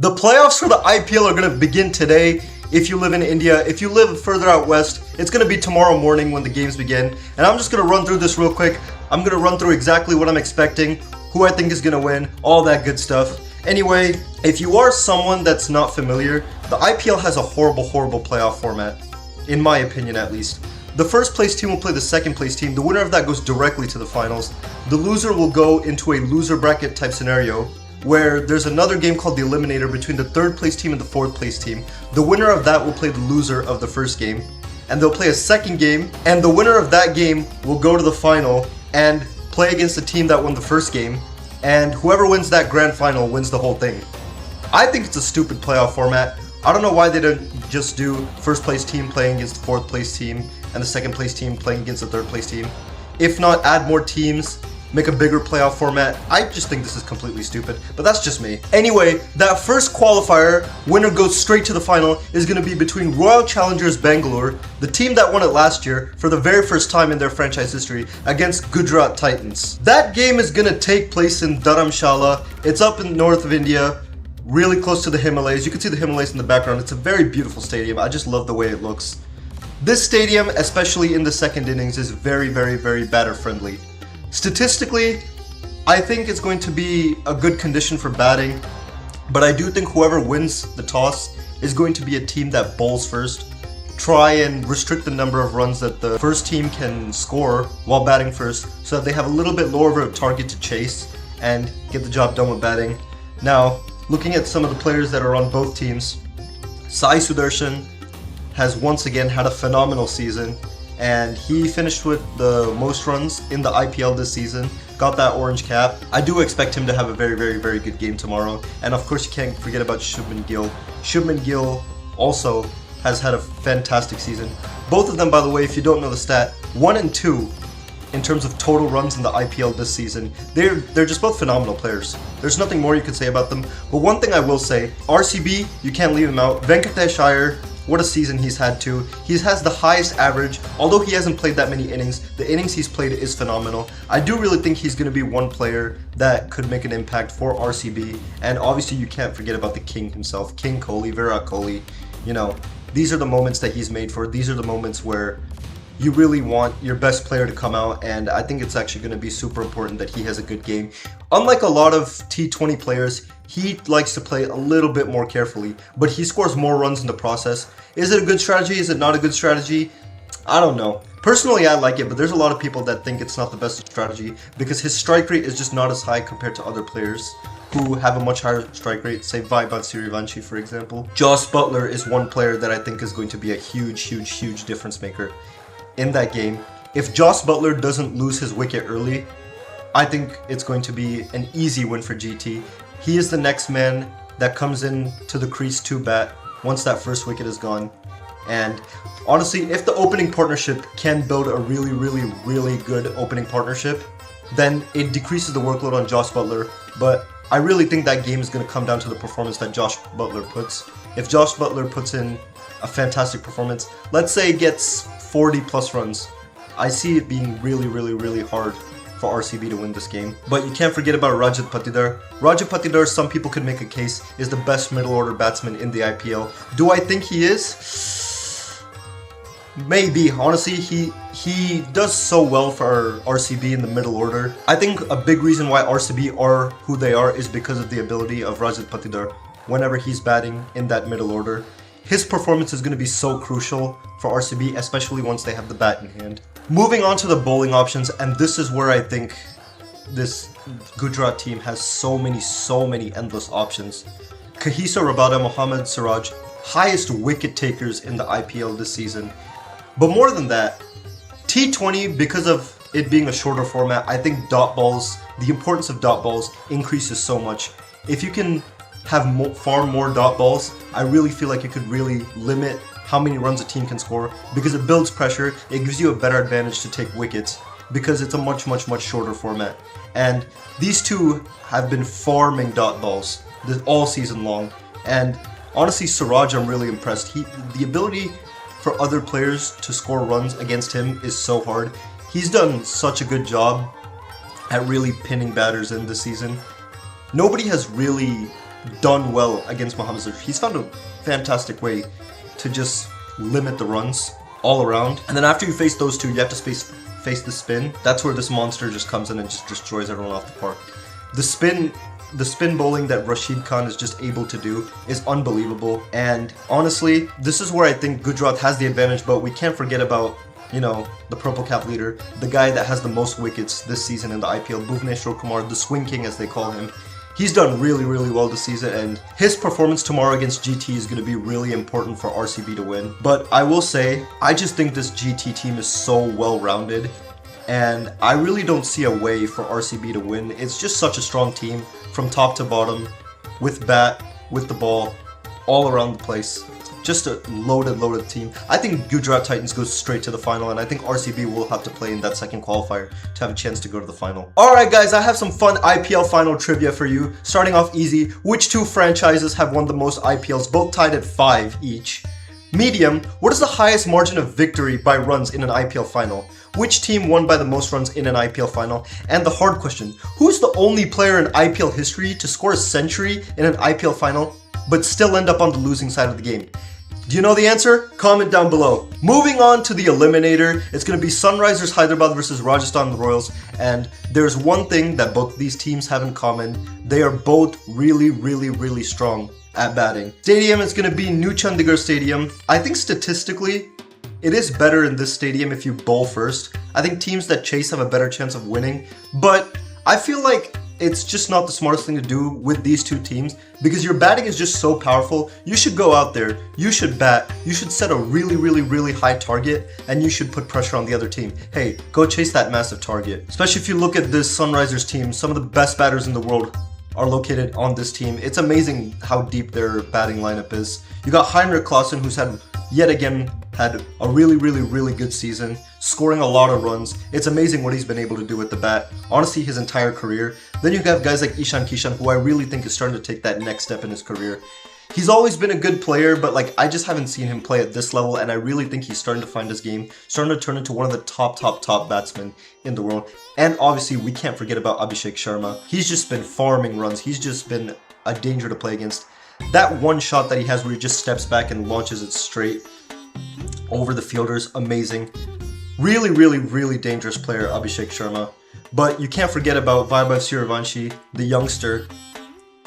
The playoffs for the IPL are going to begin today if you live in India. If you live further out west, it's going to be tomorrow morning when the games begin. And I'm just going to run through this real quick. I'm going to run through exactly what I'm expecting, who I think is going to win, all that good stuff. Anyway, if you are someone that's not familiar, the IPL has a horrible playoff format, in my opinion at least. The first place team will play the second place team. The winner of that goes directly to the finals. The loser will go into a loser bracket type scenario, where there's another game called the Eliminator between the third place team and the fourth place team. The winner of that will play the loser of the first game, and they'll play a second game, and the winner of that game will go to the final and play against the team that won the first game, and whoever wins that grand final wins the whole thing. I think it's a stupid playoff format. I don't know why they didn't just do first place team playing against the fourth place team and the second place team playing against the third place team. If not, add more teams, make a bigger playoff format. I just think this is completely stupid, but that's just me. Anyway, that first qualifier, winner goes straight to the final, is going to be between Royal Challengers Bangalore, the team that won it last year for the very first time in their franchise history, against Gujarat Titans. That game is going to take place in Dharamshala. It's up in north of India, really close to the Himalayas. You can see the Himalayas in the background. It's a very beautiful stadium. I just love the way it looks. This stadium, especially in the second innings, is very batter friendly. Statistically, I think it's going to be a good condition for batting, but I do think whoever wins the toss is going to be a team that bowls first. Try and restrict the number of runs that the first team can score while batting first, so that they have a little bit lower of a target to chase and get the job done with batting. Now, looking at some of the players that are on both teams, Sai Sudarshan has once again had a phenomenal season, and he finished with the most runs in the IPL this season, got that orange cap. I do expect him to have a very good game tomorrow. And of course you can't forget about Shubman Gill. Shubman Gill also has had a fantastic season. Both of them, by the way, if you don't know the stat, 1 and 2 in terms of total runs in the IPL this season. They're just both phenomenal players. There's nothing more you could say about them. But one thing I will say, RCB, you can't leave him out. Venkatesh Iyer, what a season he's had too. He has the highest average, although he hasn't played that many innings. The innings he's played is phenomenal. I do really think he's going to be one player that could make an impact for RCB. And obviously you can't forget about the king himself, King Kohli, Virat Kohli. You know, these are the moments that he's made for. These are the moments where you really want your best player to come out, and I think it's actually going to be super important that he has a good game. Unlike a lot of T20 players, he likes to play a little bit more carefully, but he scores more runs in the process. Is it a good strategy? Is it not a good strategy? I don't know. Personally, I like it, but there's a lot of people that think it's not the best strategy because his strike rate is just not as high compared to other players who have a much higher strike rate, say Vaibhav Suryavanshi, for example. Jos Buttler is one player that I think is going to be a huge difference maker in that game. If Jos Buttler doesn't lose his wicket early, I think it's going to be an easy win for GT. He is the next man that comes in to the crease to bat once that first wicket is gone. And honestly, if the opening partnership can build a really good opening partnership, then it decreases the workload on Jos Buttler. But I really think that game is going to come down to the performance that Jos Buttler puts. If Jos Buttler puts in a fantastic performance, let's say gets 40 plus runs, I see it being really hard for RCB to win this game. But you can't forget about Rajat Patidar. Rajat Patidar, some people could make a case, is the best middle order batsman in the IPL. Do I think he is? Maybe. Honestly, he does so well for RCB in the middle order. I think a big reason why RCB are who they are is because of the ability of Rajat Patidar whenever he's batting in that middle order. His performance is going to be so crucial for RCB, especially once they have the bat in hand. Moving on to the bowling options, and this is where I think this Gujarat team has so many endless options. Kahisa Rabada, Mohammad Siraj, highest wicket takers in the IPL this season. But more than that, T20, because of it being a shorter format, I think dot balls, the importance of dot balls increases so much. If you can have far more dot balls, I really feel like you could really limit how many runs a team can score because it builds pressure. It gives you a better advantage to take wickets because it's a much shorter format. And these two have been farming dot balls all season long. And honestly, Siraj, I'm really impressed. The ability for other players to score runs against him is so hard. He's done such a good job at really pinning batters in this season. Nobody has really done well against Mohamed Zouch. He's found a fantastic way to just limit the runs all around. And then after you face those two, you have to face the spin. That's where this monster just comes in and just destroys everyone off the park. The spin bowling that Rashid Khan is just able to do is unbelievable. And honestly, this is where I think Gujarat has the advantage, but we can't forget about, you know, the purple cap leader, the guy that has the most wickets this season in the IPL, Bhuvneshwar Kumar, the swing king as they call him. He's done really, really well this season, and his performance tomorrow against GT is going to be really important for RCB to win. But I will say, I just think this GT team is so well-rounded, and I really don't see a way for RCB to win. It's just such a strong team from top to bottom, with bat, with the ball, all around the place. Just a loaded team. I think Gujarat Titans goes straight to the final, and I think RCB will have to play in that second qualifier to have a chance to go to the final. Alright guys, I have some fun IPL final trivia for you. Starting off easy, which two franchises have won the most IPLs, both tied at 5 each? Medium, what is the highest margin of victory by runs in an IPL final? Which team won by the most runs in an IPL final? And the hard question, who's the only player in IPL history to score a century in an IPL final, but still end up on the losing side of the game? Do you know the answer? Comment down below. Moving on to the eliminator, it's going to be Sunrisers Hyderabad versus Rajasthan Royals, and there's one thing that both these teams have in common. They are both really strong at batting. Stadium is going to be New Chandigarh Stadium. I think statistically, it is better in this stadium if you bowl first. I think teams that chase have a better chance of winning, but I feel like it's just not the smartest thing to do with these two teams because your batting is just so powerful. You should go out there, you should bat, you should set a really high target, and you should put pressure on the other team. Hey, go chase that massive target. Especially if you look at this Sunrisers team, some of the best batters in the world are located on this team. It's amazing how deep their batting lineup is. You got Heinrich Klaassen, who's yet again had a really good season, scoring a lot of runs. It's amazing what he's been able to do with the bat, honestly his entire career. Then you have guys like Ishan Kishan, who I really think is starting to take that next step in his career. He's always been a good player, but like I just haven't seen him play at this level, and I really think he's starting to find his game, starting to turn into one of the top batsmen in the world. And obviously we can't forget about Abhishek Sharma. He's just been farming runs. He's just been a danger to play against. That one shot that he has where he just steps back and launches it straight over the fielders, amazing. Really dangerous player, Abhishek Sharma. But you can't forget about Vaibhav Suryavanshi, the youngster.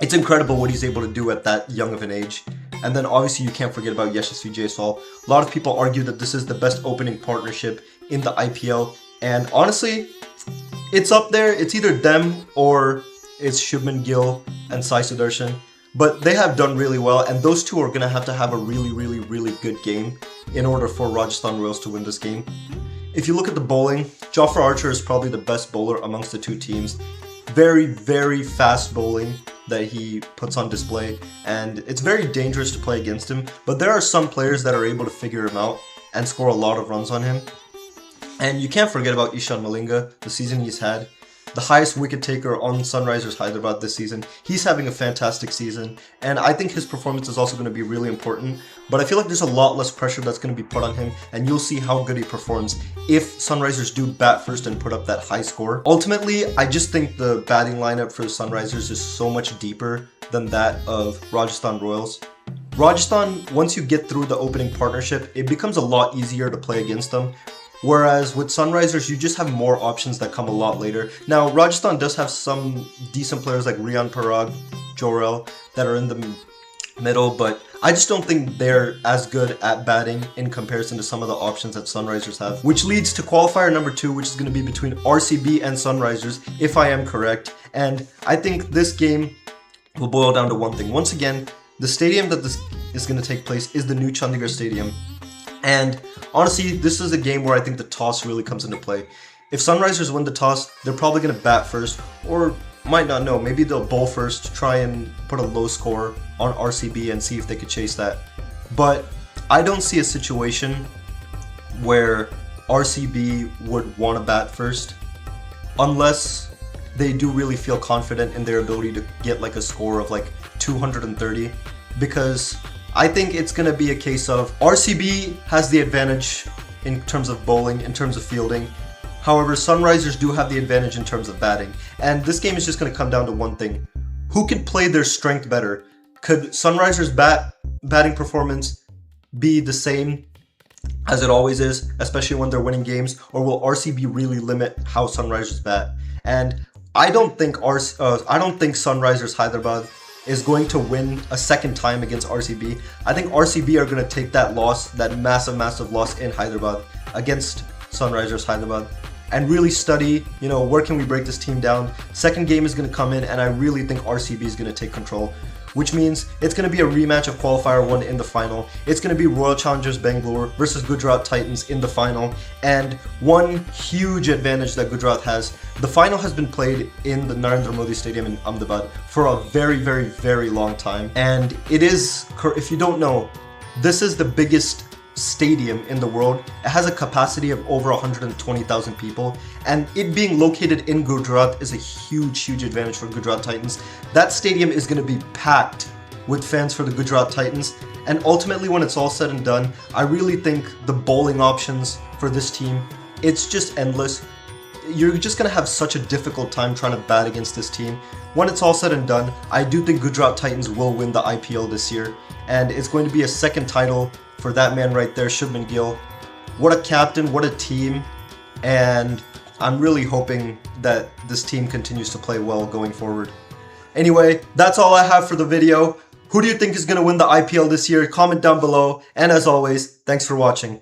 It's incredible what he's able to do at that young of an age. And then obviously you can't forget about Yashasvi Jaiswal. A lot of people argue that this is the best opening partnership in the IPL. And honestly, it's up there. It's either them or it's Shubman Gill and Sai Sudarshan. But they have done really well, and those two are going to have a really good game in order for Rajasthan Royals to win this game. If you look at the bowling, Jofra Archer is probably the best bowler amongst the two teams. Very fast bowling that he puts on display, and it's very dangerous to play against him, but there are some players that are able to figure him out and score a lot of runs on him. And you can't forget about Ishan Malinga, the season he's had. The highest wicket taker on Sunrisers Hyderabad this season. He's having a fantastic season, and I think his performance is also going to be really important, but I feel like there's a lot less pressure that's going to be put on him, and you'll see how good he performs if Sunrisers do bat first and put up that high score. Ultimately, I just think the batting lineup for the Sunrisers is so much deeper than that of Rajasthan Royals. Rajasthan, once you get through the opening partnership, it becomes a lot easier to play against them. Whereas with Sunrisers, you just have more options that come a lot later. Now, Rajasthan does have some decent players like Riyan Parag, Jorel, that are in the middle, but I just don't think they're as good at batting in comparison to some of the options that Sunrisers have. Which leads to qualifier number 2, which is going to be between RCB and Sunrisers, if I am correct. And I think this game will boil down to one thing. Once again, the stadium that this is going to take place is the New Chandigarh Stadium. And honestly, this is a game where I think the toss really comes into play. If Sunrisers win the toss, they're probably going to bat first, or might not know. Maybe they'll bowl first, try and put a low score on RCB and see if they could chase that. But I don't see a situation where RCB would want to bat first unless they do really feel confident in their ability to get like a score of like 230, because I think it's going to be a case of RCB has the advantage in terms of bowling, in terms of fielding. However, Sunrisers do have the advantage in terms of batting. And this game is just going to come down to one thing. Who can play their strength better? Could Sunrisers' batting performance be the same as it always is, especially when they're winning games, or will RCB really limit how Sunrisers bat? And I don't think Sunrisers Hyderabad is going to win a second time against RCB. I think RCB are going to take that loss, that massive loss in Hyderabad against Sunrisers Hyderabad, and really study, where can we break this team down. Second game is going to come in, and I really think RCB is going to take control, which means it's going to be a rematch of Qualifier 1 in the final. It's going to be Royal Challengers Bangalore versus Gujarat Titans in the final. And one huge advantage that Gujarat has, the final has been played in the Narendra Modi Stadium in Ahmedabad for a very long time. And it is, if you don't know, this is the biggest stadium in the world. It has a capacity of over 120,000 people, and it being located in Gujarat is a huge advantage for Gujarat Titans. That stadium is going to be packed with fans for the Gujarat Titans, and ultimately when it's all said and done, I really think the bowling options for this team, it's just endless. You're just going to have such a difficult time trying to bat against this team. When it's all said and done, I do think Gujarat Titans will win the IPL this year, and it's going to be a second title for that man right there, Shubman Gill. What a captain, what a team, and I'm really hoping that this team continues to play well going forward. Anyway, that's all I have for the video. Who do you think is going to win the IPL this year? Comment down below, and as always, thanks for watching.